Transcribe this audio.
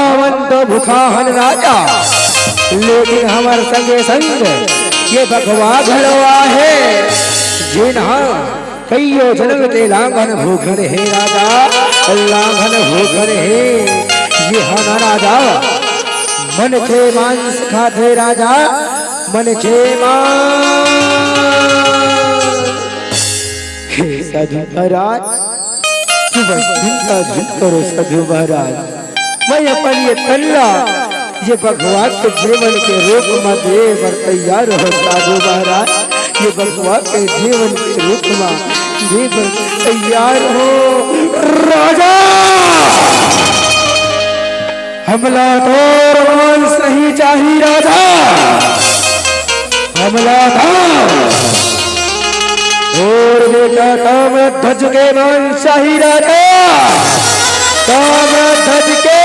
भूखावन तो भूखाहन राजा, लेकिन हमारे संगे संग ये भगवा घड़वा है जिन्हा कईयो जन्म ते लांघन भूखन है राजा, लांघन भूखन है ये हना राजा। मन छे मांस खाते राजा, मन छे मांस। हे साधु महाराज, चिंता करो साधु महाराज, मैं अपन ये तल्ला ये भगवान के जीवन के रूप में देवर तैयार हो साधु महाराज, ये भगवान के जीवन के रूप में देवर तैयार हो राजा। हमला तो रोमांस नहीं चाहिए राजा, हमला था और बेटा तब ध्वज के मान चाहिए राजा, तब ध्वज के